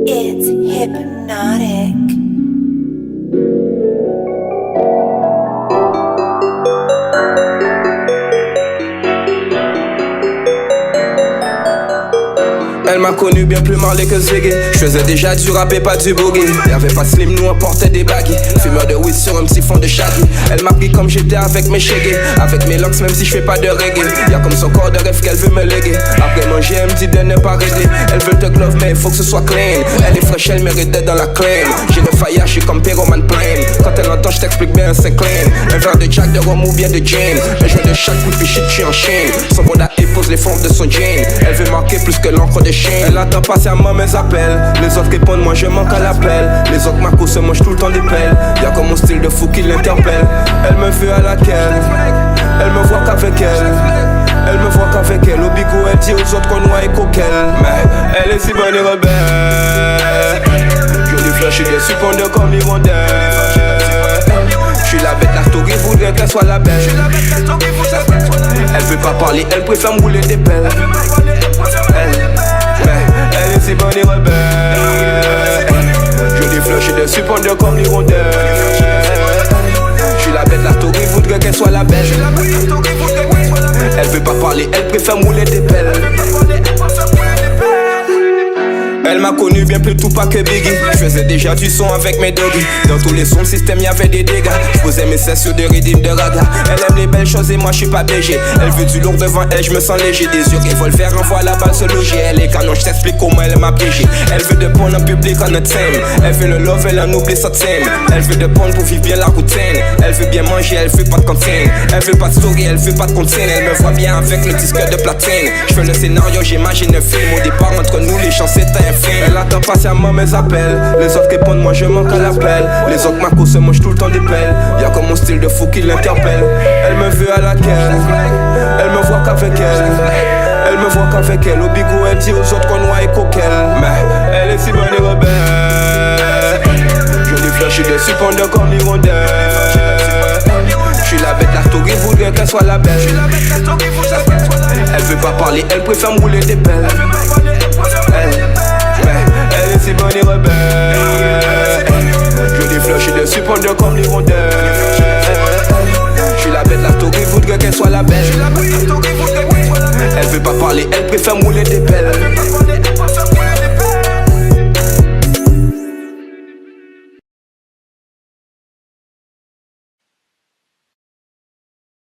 It's hypnotic. Elle m'a connu bien plus marlé que Ziggy. J'faisais déjà du rap et pas du boogie. Y'avait pas slim, nous on portait des baggy. Fumeur de weed sur un petit fond de shaggy. Elle m'a pris comme j'étais avec mes shaggy. Avec mes locks même si j'fais pas de reggae. Y'a comme son corps de rêve qu'elle veut me léguer. Après manger elle me dit de ne pas régler. Elle veut te glove mais il faut que ce soit clean. Elle est fraîche, elle mérite d'être dans la claim. J'ai le fire, j'suis comme Pyroman Plane. Quand elle entend j't'explique bien c'est clean. Un verre de Jack, de rhum ou bien de gin. Un joint de chaque coup de shit, j'suis en chaîne. Son bonda épouse les formes de son jean. Elle veut marquer plus que l'encre de chien. Elle attend patiemment mes appels. Les autres répondent, moi je manque à l'appel. Les autres Marco se mangent tout le temps des pelles. Y'a comme mon style de fou qui l'interpelle. Elle me veut à laquelle. Elle me voit qu'avec elle. Elle me voit qu'avec elle. Au bigou elle dit aux autres qu'on noie et coquelle. Mais elle est si bonne et rebelle. Jolie fleur, j'suis déçu pendant comme l'hirondelle. J'suis la bête, la story voudrait qu'elle soit la belle. Elle veut pas parler, elle préfère me rouler des pelles. Elle est si bonne et rebelle. Jolie fleur, j'suis dessus pendant comme l'hirondelle. J'suis la bête, la story voudrait qu'elle soit la belle. Elle veut pas parler, elle préfère me rouler des pelles. Elle m'a connu bien plus tout pas que Biggie. J'faisais déjà du son avec mes doggies. Dans tous les sons, le système y'avait des dégâts. J'posais mes cesses sur des rythmes de raga. Elle aime les belles choses et moi j'suis pas BG. Elle veut du lourd devant elle, j'me sens léger. Des yeux revolver, envoie la balle se loger. Elle est canon, j't'explique comment elle m'a piégé. Elle veut de porn en public en a thème. Elle veut le love, elle en oublie sa thème. Elle veut de porn pour vivre bien la routine. Elle veut bien manger, elle veut pas de cantine. Elle veut pas de story, elle veut pas de consigne. Elle me voit bien avec le disque de platine. J'fais le scénario, j'imagine un film. Au départ entre nous les chances c'est un film. Elle attend patiemment mes appels. Les autres répondent, moi je manque à l'appel. Les autres Marco se mangent tout le temps des pelles. Y'a comme mon style de fou qui l'interpelle. Elle me veut à laquelle. Elle me voit qu'avec elle. Elle me voit qu'avec elle. Au bigou elle dit aux autres qu'on noie et coquelle. Mais elle est si bonne et rebelle. Jolie fleur, j'suis dessus pendant comme l'hirondelle. J'suis la bête, la story voudrait qu'elle soit la belle. Elle veut pas parler, elle préfère me rouler des pelles. Elle est si bonne et rebelle. Jolie fleur, j'suis dessus pendant comme l'hirondelle. J'suis la bête, la story voudrait qu'elle soit la belle. Elle veut pas parler, elle préfère me rouler des pelles.